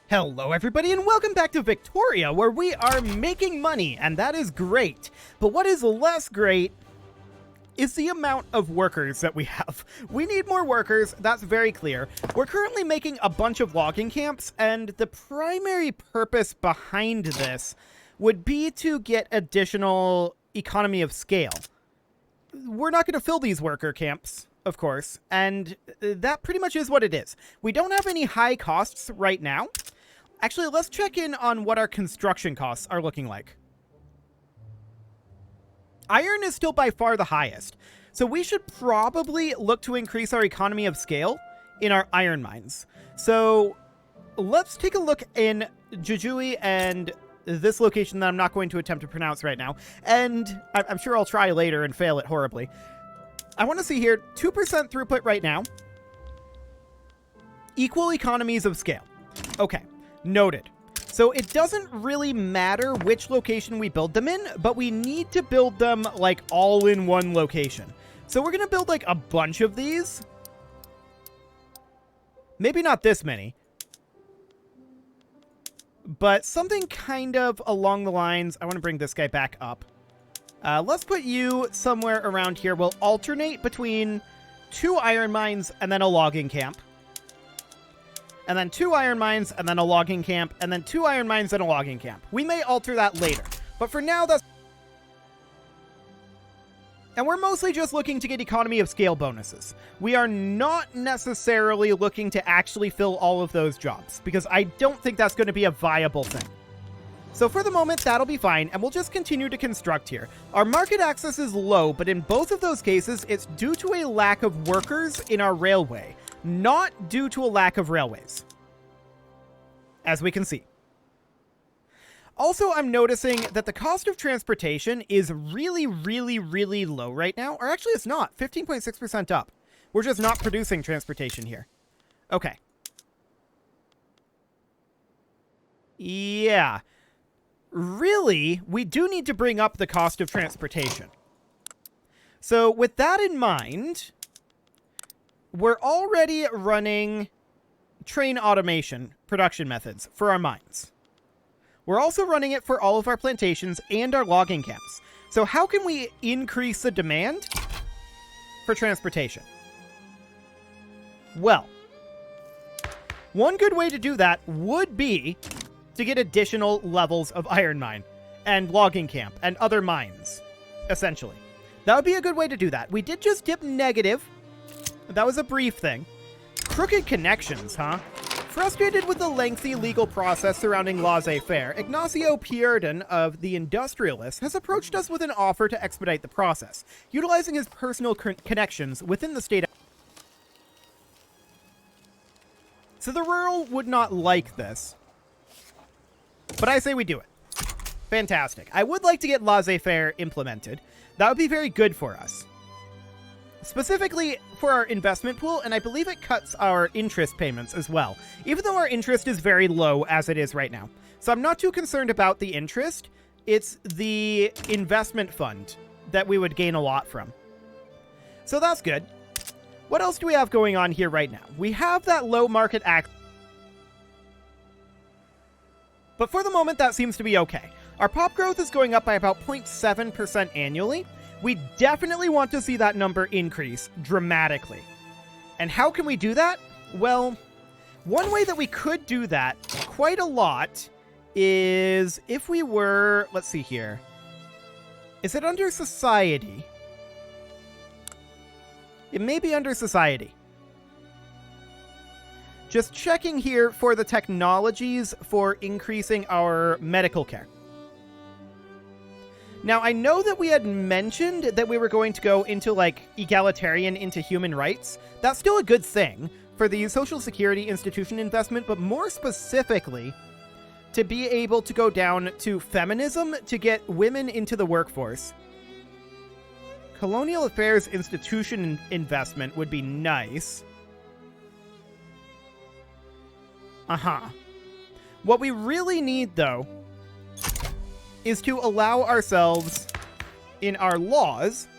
Hello everybody and welcome back to Victoria, where we are making money, and that is great. But what is less great is the amount of workers that we have. We need more workers, that's very clear. We're currently making a bunch of logging camps, and the primary purpose behind this would be to get additional economy of scale. We're not going to fill these worker camps, of course, and that pretty much is what it is. We don't have any high costs right now. Actually, let's check in on what our construction costs are looking like. Iron is still by far the highest, so we should probably look to increase our economy of scale in our iron mines. So let's take a look in Jujui and this location that I'm not going to attempt to pronounce right now, and I'm sure I'll try later and fail it horribly. I want to see here, 2% throughput right now. Equal economies of scale. Okay, noted. So it doesn't really matter which location we build them in, but we need to build them like all in one location. So we're going to build like a bunch of these. Maybe not this many, but something kind of along the lines. I want to bring this guy back up. Let's put you somewhere around here. We'll alternate between 2 iron mines and then a logging camp. And then 2 iron mines and then a logging camp. And then 2 iron mines and a logging camp. We may alter that later. But for now, that's... And we're mostly just looking to get economy of scale bonuses. We are not necessarily looking to actually fill all of those jobs, because I don't think that's going to be a viable thing. So for the moment, that'll be fine, and we'll just continue to construct here. Our market access is low, but in both of those cases, it's due to a lack of workers in our railway, not due to a lack of railways, as we can see. Also, I'm noticing that the cost of transportation is really, really, really low right now. Or actually, it's not. 15.6% up. We're just not producing transportation here. Okay. Yeah. Really, we do need to bring up the cost of transportation. So with that in mind, we're already running train automation production methods for our mines. We're also running it for all of our plantations and our logging camps. So how can we increase the demand for transportation? Well, one good way to do that would be to get additional levels of iron mine and logging camp and other mines, essentially. That would be a good way to do that. We did just dip negative. That was a brief thing. Crooked connections, huh? Frustrated with the lengthy legal process surrounding Laissez-faire, Ignacio Pierden of The Industrialist has approached us with an offer to expedite the process, utilizing his personal connections within the state. So the rural would not like this, but I say we do it. Fantastic. I would like to get Laissez-faire implemented. That would be very good for us. Specifically for our investment pool, and I believe it cuts our interest payments as well, even though our interest is very low as it is right now. So I'm not too concerned about the interest. It's the investment fund that we would gain a lot from. So that's good. What else do we have going on here right now? We have that low market access. But for the moment, that seems to be okay. Our pop growth is going up by about 0.7% annually. We definitely want to see that number increase dramatically. And how can we do that? Well, one way that we could do that quite a lot is if we were, let's see here. Is it under society? It may be under society. Just checking here for the technologies for increasing our medical care. Now, I know that we had mentioned that we were going to go into, like, egalitarian into human rights. That's still a good thing for the Social Security institution investment, but more specifically, to be able to go down to feminism to get women into the workforce. Colonial Affairs institution investment would be nice. What we really need, though, is to allow ourselves, in our laws,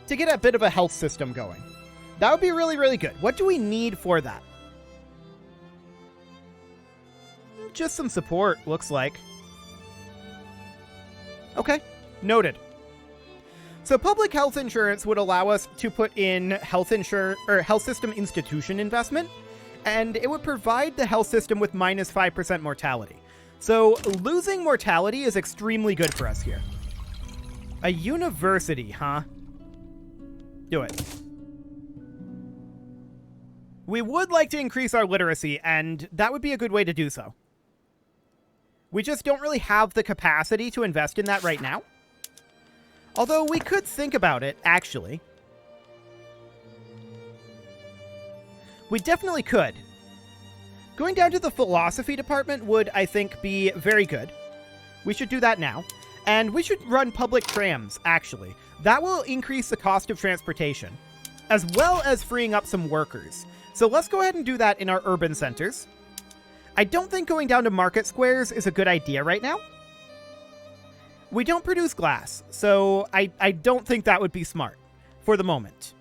to get a bit of a health system going. That would be really, really good. What do we need for that? Just some support, looks like. Okay, noted. So public health insurance would allow us to put in health system institution investment, and it would provide the health system with minus 5% mortality. So losing mortality is extremely good for us here. A university, huh? Do it. We would like to increase our literacy, and that would be a good way to do so. We just don't really have the capacity to invest in that right now. Although we could think about it, actually. We definitely could. Going down to the philosophy department would, I think, be very good. We should do that now. And we should run public trams, actually. That will increase the cost of transportation, as well as freeing up some workers. So let's go ahead and do that in our urban centers. I don't think going down to market squares is a good idea right now. We don't produce glass, so I don't think that would be smart for the moment.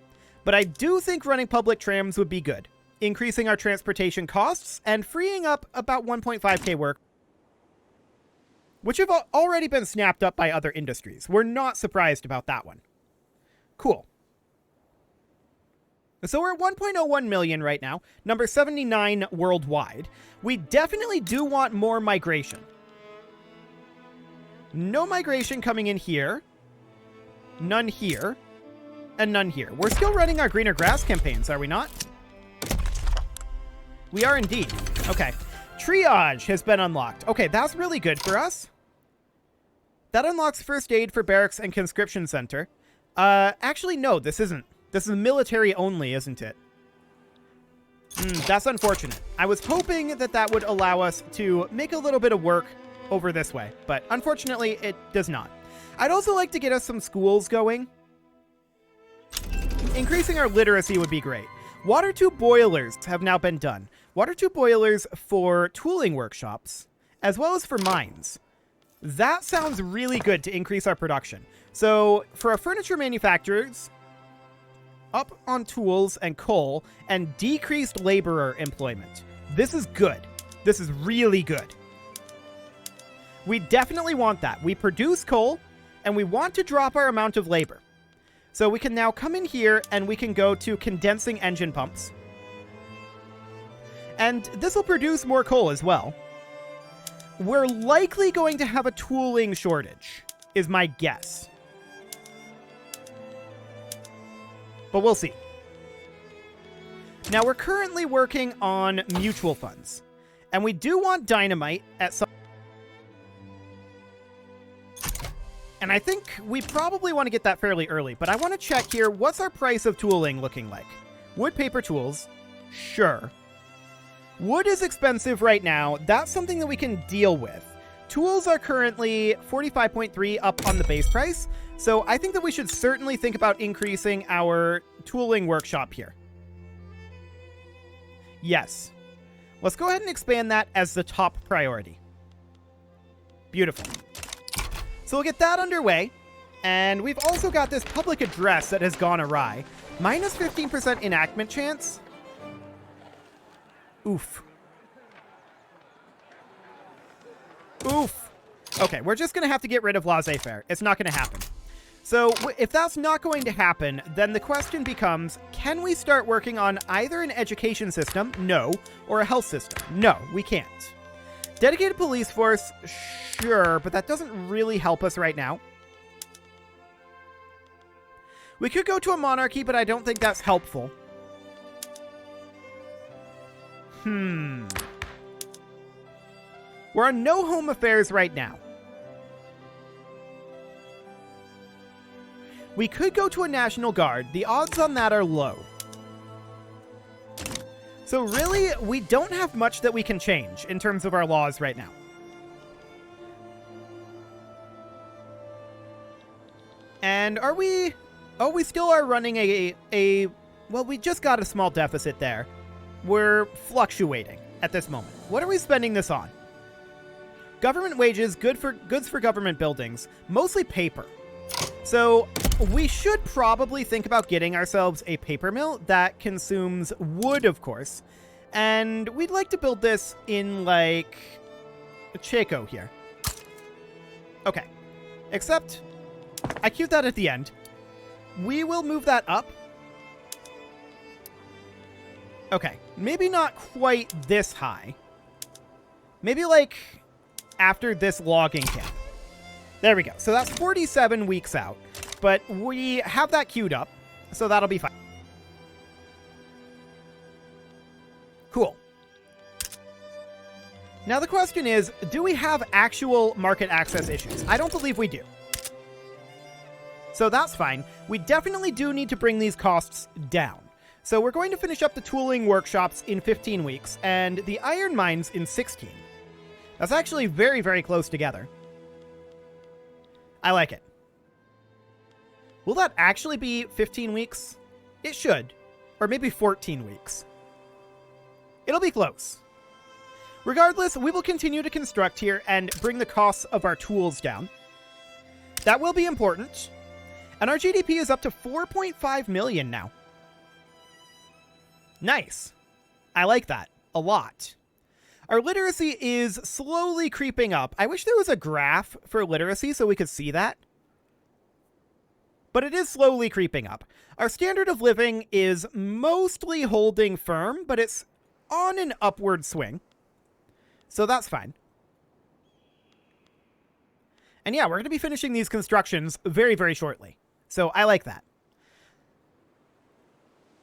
But I do think running public trams would be good, increasing our transportation costs and freeing up about 1.5k work, which have already been snapped up by other industries. We're not surprised about that one. Cool. So we're at 1.01 million right now, number 79 worldwide. We definitely do want more migration. No migration coming in here. None here. And none here. We're still running our greener grass campaigns, are we not? We are indeed. Okay. Triage has been unlocked. Okay, that's really good for us. That unlocks first aid for barracks and conscription center. Actually, no, this isn't. This is military only, isn't it? That's unfortunate. I was hoping that that would allow us to make a little bit of work over this way, but unfortunately, it does not. I'd also like to get us some schools going. Increasing our literacy would be great. Water tube boilers have now been done. Water tube boilers for tooling workshops, as well as for mines. That sounds really good to increase our production. So, for our furniture manufacturers, up on tools and coal, and decreased laborer employment. This is good. This is really good. We definitely want that. We produce coal, and we want to drop our amount of labor. So we can now come in here, and we can go to condensing engine pumps. And this will produce more coal as well. We're likely going to have a tooling shortage, is my guess. But we'll see. Now, we're currently working on mutual funds. And we do want dynamite at some... And I think we probably want to get that fairly early. But I want to check here, what's our price of tooling looking like? Wood, paper, tools. Sure. Wood is expensive right now. That's something that we can deal with. Tools are currently 45.3 up on the base price. So I think that we should certainly think about increasing our tooling workshop here. Yes. Let's go ahead and expand that as the top priority. Beautiful. So we'll get that underway. And we've also got this public address that has gone awry. Minus 15% enactment chance. Oof. Oof. Okay, we're just going to have to get rid of Laissez-faire. It's not going to happen. So if that's not going to happen, then the question becomes, can we start working on either an education system? No. Or a health system? No, we can't. Dedicated police force? Sure, but that doesn't really help us right now. We could go to a monarchy, but I don't think that's helpful. We're on no home affairs right now. We could go to a National Guard. The odds on that are low. So really, we don't have much that we can change in terms of our laws right now. And are we... Oh, we still are running a... Well, we just got a small deficit there. We're fluctuating at this moment. What are we spending this on? Government wages, goods for government buildings, mostly paper. So we should probably think about getting ourselves a paper mill that consumes wood, of course. And we'd like to build this in, like, Chaco here. Okay. Except, I queued that at the end. We will move that up. Okay. Maybe not quite this high. Maybe like after this logging camp. There we go. So that's 47 weeks out. But we have that queued up. So that'll be fine. Cool. Now the question is, do we have actual market access issues? I don't believe we do. So that's fine. We definitely do need to bring these costs down. So we're going to finish up the tooling workshops in 15 weeks and the iron mines in 16. That's actually very, very close together. I like it. Will that actually be 15 weeks? It should. Or maybe 14 weeks. It'll be close. Regardless, we will continue to construct here and bring the costs of our tools down. That will be important. And our GDP is up to 4.5 million now. Nice. I like that a lot. Our literacy is slowly creeping up. I wish there was a graph for literacy so we could see that. But it is slowly creeping up. Our standard of living is mostly holding firm, but it's on an upward swing. So that's fine. And yeah, we're going to be finishing these constructions very, very shortly. So I like that.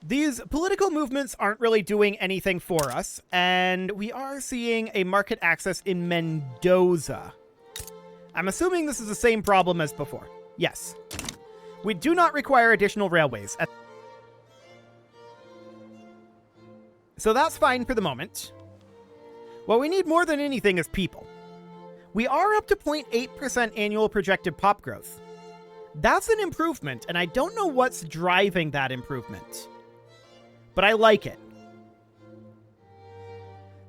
These political movements aren't really doing anything for us, and we are seeing a market access in Mendoza. I'm assuming this is the same problem as before. Yes. We do not require additional railways. So that's fine for the moment. What we need more than anything is people. We are up to 0.8% annual projected pop growth. That's an improvement, and I don't know what's driving that improvement. But I like it.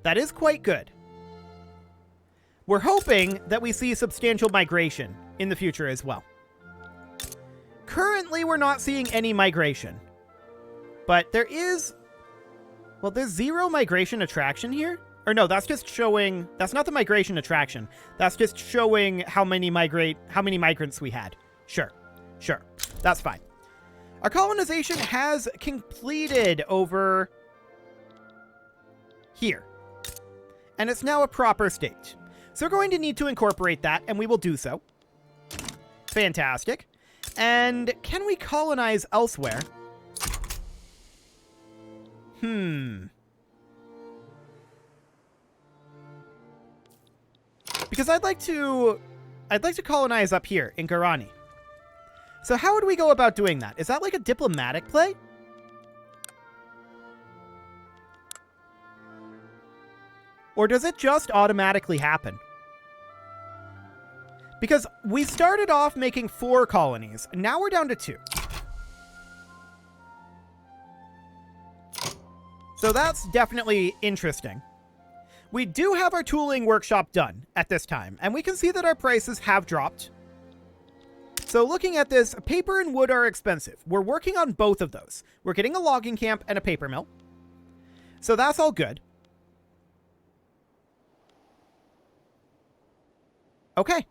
That is quite good. We're hoping that we see substantial migration in the future as well. Currently, we're not seeing any migration. But there is... Well, there's zero migration attraction here? Or no, that's just showing... That's not the migration attraction. That's just showing how many migrants we had. Sure. Sure. That's fine. Our colonization has completed over here. And it's now a proper state. So we're going to need to incorporate that, and we will do so. Fantastic. And can we colonize elsewhere? Because I'd like to colonize up here in Guarani. So how would we go about doing that? Is that like a diplomatic play? Or does it just automatically happen? Because we started off making 4 colonies, and now we're down to 2. So that's definitely interesting. We do have our tooling workshop done at this time, and we can see that our prices have dropped. So looking at this, paper and wood are expensive. We're working on both of those. We're getting a logging camp and a paper mill. So that's all good. Okay.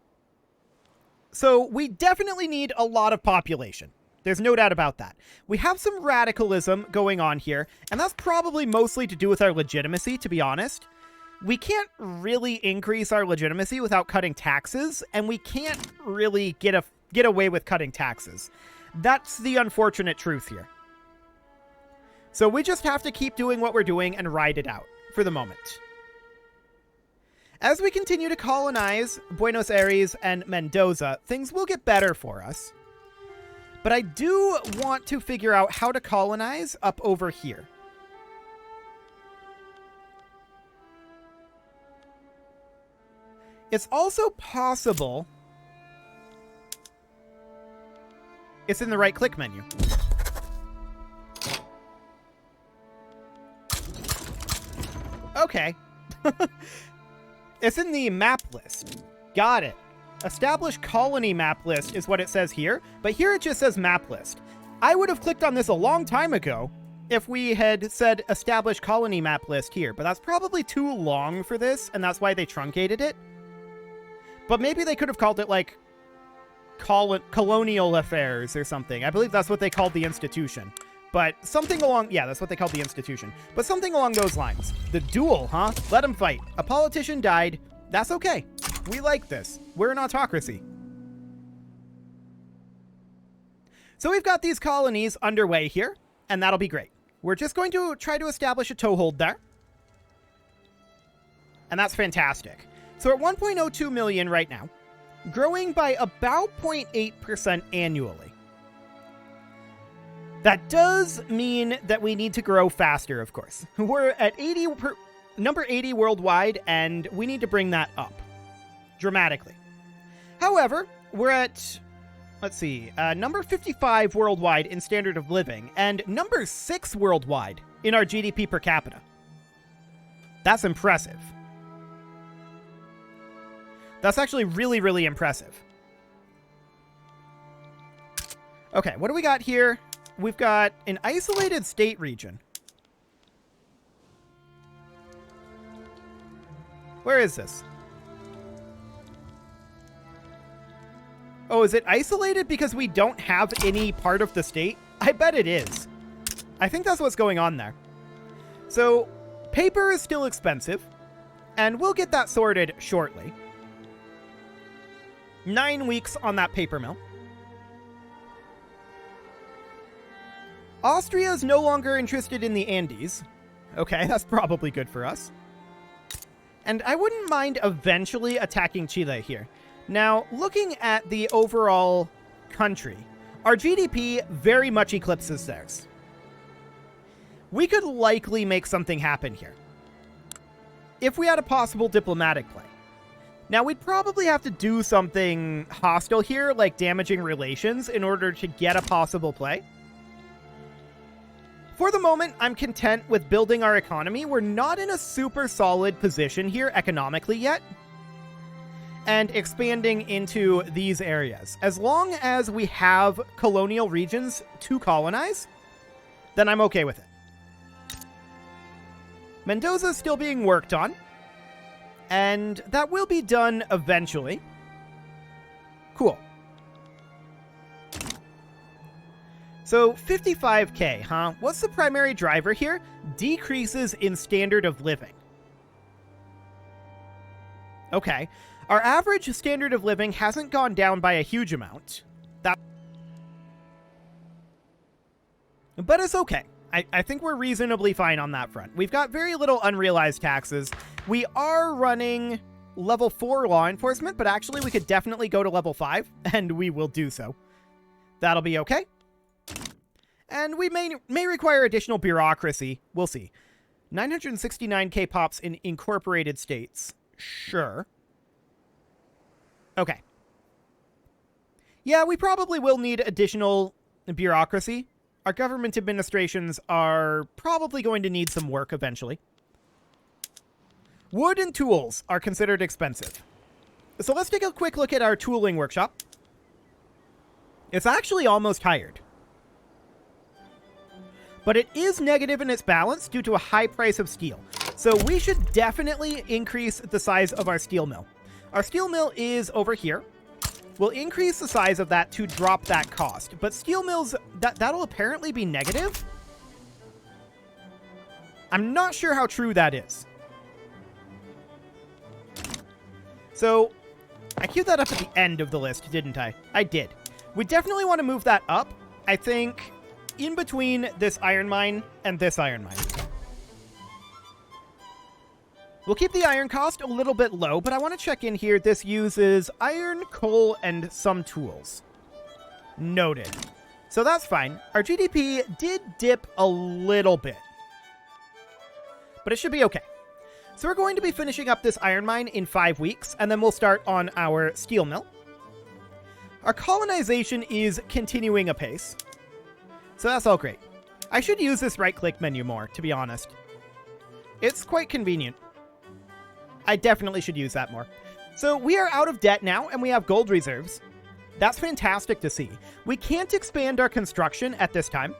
So we definitely need a lot of population. There's no doubt about that. We have some radicalism going on here, and that's probably mostly to do with our legitimacy, to be honest. We can't really increase our legitimacy without cutting taxes, and we can't really get away with cutting taxes. That's the unfortunate truth here. So we just have to keep doing what we're doing and ride it out for the moment. As we continue to colonize Buenos Aires and Mendoza, things will get better for us. But I do want to figure out how to colonize up over here. It's also possible... It's in the right-click menu. Okay. It's in the map list. Got it. Establish colony map list is what it says here, but here it just says map list. I would have clicked on this a long time ago if we had said establish colony map list here, but that's probably too long for this, and that's why they truncated it. But maybe they could have called it, like, Colonial Affairs or something. I believe that's what they called the institution. But something along... Yeah, that's what they called the institution. But something along those lines. The duel, huh? Let them fight. A politician died. That's okay. We like this. We're an autocracy. So we've got these colonies underway here, and that'll be great. We're just going to try to establish a toehold there. And that's fantastic. So we're at 1.02 million right now, growing by about 0.8% annually. That does mean that we need to grow faster, of course. We're at number 80 worldwide, and we need to bring that up dramatically. However, we're at, let's see, number 55 worldwide in standard of living, and number 6 worldwide in our GDP per capita. That's impressive. That's actually really, really impressive. Okay, what do we got here? We've got an isolated state region. Where is this? Oh, is it isolated because we don't have any part of the state? I bet it is. I think that's what's going on there. So, paper is still expensive, and we'll get that sorted shortly. 9 weeks on that paper mill. Austria is no longer interested in the Andes. Okay, that's probably good for us. And I wouldn't mind eventually attacking Chile here. Now, looking at the overall country, our GDP very much eclipses theirs. We could likely make something happen here, if we had a possible diplomatic play. Now, we'd probably have to do something hostile here, like damaging relations, in order to get a possible play. For the moment, I'm content with building our economy. We're not in a super solid position here economically yet, and expanding into these areas. As long as we have colonial regions to colonize, then I'm okay with it. Mendoza's still being worked on, and that will be done eventually. Cool. So 55k, huh? What's the primary driver here? Decreases in standard of living. Okay. Our average standard of living hasn't gone down by a huge amount. But it's okay. I think we're reasonably fine on that front. We've got very little unrealized taxes. We are running level 4 law enforcement, but actually we could definitely go to level 5, and we will do so. That'll be okay. And we may require additional bureaucracy. We'll see. 969k pops in incorporated states. Sure. Okay. Yeah, we probably will need additional bureaucracy. Our government administrations are probably going to need some work eventually. Wood and tools are considered expensive. So let's take a quick look at our tooling workshop. It's actually almost hired. But it is negative in its balance due to a high price of steel. So we should definitely increase the size of our steel mill. Our steel mill is over here. We'll increase the size of that to drop that cost. But steel mills, that'll apparently be negative. I'm not sure how true that is. So I queued that up at the end of the list, didn't I? I did. We definitely want to move that up. I think in between this iron mine and this iron mine. We'll keep the iron cost a little bit low, but I want to check in here. This uses iron, coal, and some tools. Noted. So that's fine. Our GDP did dip a little bit, but it should be okay. So we're going to be finishing up this iron mine in 5 weeks, and then we'll start on our steel mill. Our colonization is continuing apace. So that's all great. I should use this right-click menu more, to be honest. It's quite convenient. I definitely should use that more. So we are out of debt now, and we have gold reserves. That's fantastic to see. We can't expand our construction at this time,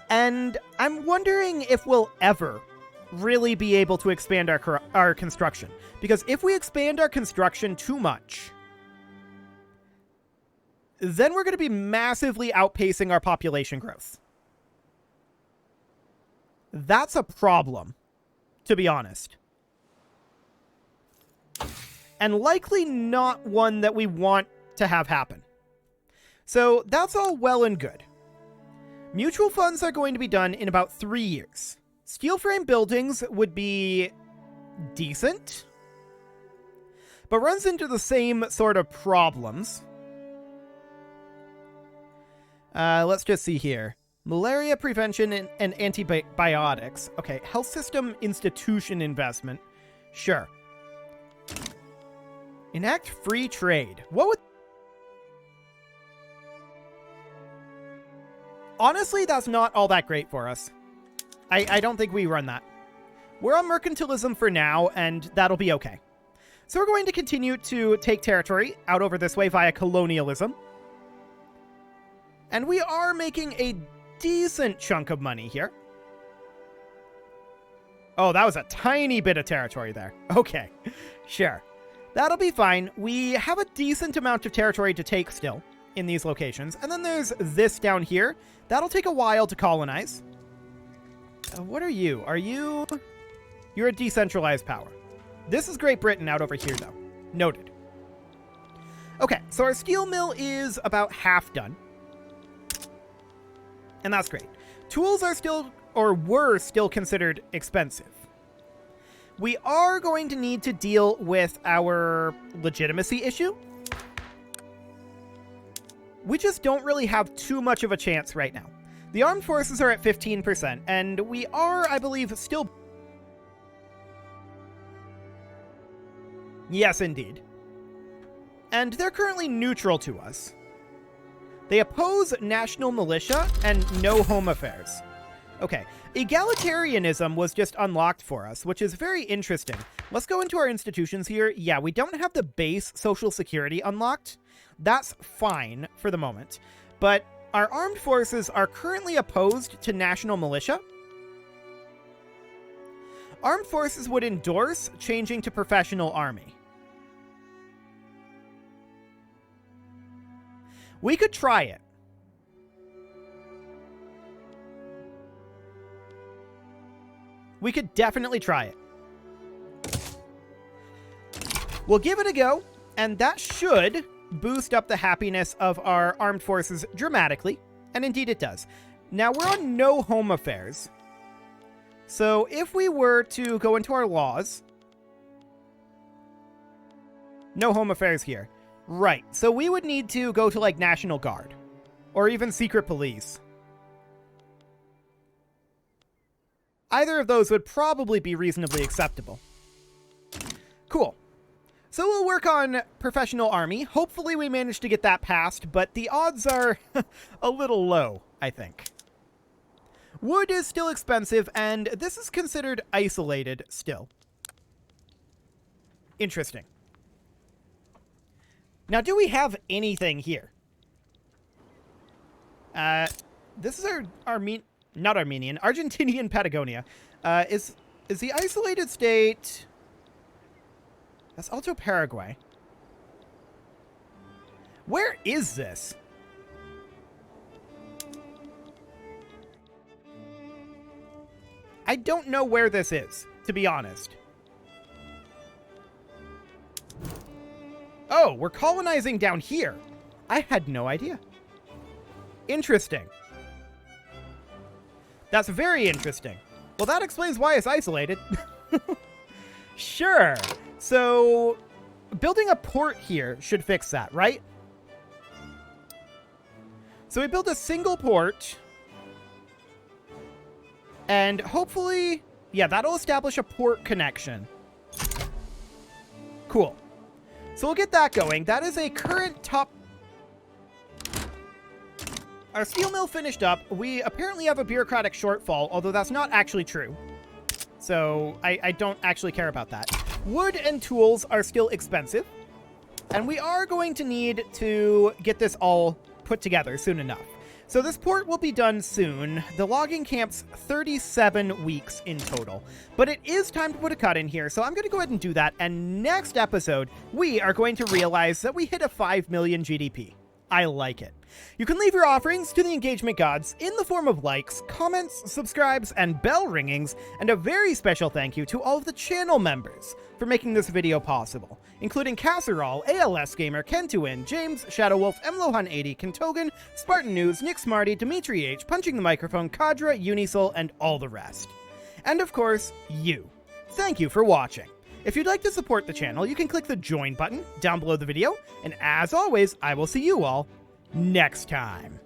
and I'm wondering if we'll ever really be able to expand our construction. Because if we expand our construction too much, then we're going to be massively outpacing our population growth. That's a problem, to be honest. And likely not one that we want to have happen. So that's all well and good. Mutual funds are going to be done in about 3 years. Steel frame buildings would be decent, but runs into the same sort of problems. Let's just see here. Malaria prevention and antibiotics. Okay, health system institution investment. Sure. Enact free trade. What would... Honestly, that's not all that great for us. I don't think we run that. We're on mercantilism for now, and that'll be okay. So we're going to continue to take territory out over this way via colonialism. And we are making a decent chunk of money here. Oh, that was a tiny bit of territory there. Okay, sure. That'll be fine. We have a decent amount of territory to take still in these locations. And then there's this down here. That'll take a while to colonize. What are you? You're a decentralized power. This is Great Britain out over here, though. Noted. Okay, so our steel mill is about half done. And that's great. Tools are still, or were still considered expensive. We are going to need to deal with our legitimacy issue. We just don't really have too much of a chance right now. The armed forces are at 15%, and we are, I believe, still... Yes, indeed. And they're currently neutral to us. They oppose national militia and no home affairs. Okay, egalitarianism was just unlocked for us, which is very interesting. Let's go into our institutions here. Yeah, we don't have the base social security unlocked. That's fine for the moment. But our armed forces are currently opposed to national militia. Armed forces would endorse changing to professional army. We could try it. We could definitely try it. We'll give it a go, and that should boost up the happiness of our armed forces dramatically, and indeed it does. Now, we're on no home affairs. So if we were to go into our laws... No home affairs here. Right, so we would need to go to, like, National Guard. Or even Secret Police. Either of those would probably be reasonably acceptable. Cool. So we'll work on Professional Army. Hopefully we manage to get that passed, but the odds are a little low, I think. Wood is still expensive, and this is considered isolated still. Interesting. Now, do we have anything here? This is not Armenian, Argentinian Patagonia. Is the isolated state... That's also Paraguay. Where is this? I don't know where this is, to be honest. Oh, we're colonizing down here. I had no idea. Interesting. That's very interesting. Well, that explains why it's isolated. Sure. So, building a port here should fix that, right? So we build a single port. And hopefully, yeah, that'll establish a port connection. Cool. So we'll get that going. That is a current top... Our steel mill finished up. We apparently have a bureaucratic shortfall, although that's not actually true. So I don't actually care about that. Wood and tools are still expensive. And we are going to need to get this all put together soon enough. So this port will be done soon. The logging camp's 37 weeks in total. But it is time to put a cut in here, so I'm going to go ahead and do that. And next episode, we are going to realize that we hit a 5 million GDP. I like it. You can leave your offerings to the engagement gods in the form of likes, comments, subscribes, and bell ringings, and a very special thank you to all of the channel members for making this video possible, including Casserole, ALS Gamer, Kentuin, James, Shadowwolf, Mlohan80, Kentogan, Spartan News, Nick Smarty, Dimitri H, Punching the Microphone, Kadra, Unisol, and all the rest. And of course, you. Thank you for watching. If you'd like to support the channel, you can click the join button down below the video, and as always, I will see you all next time.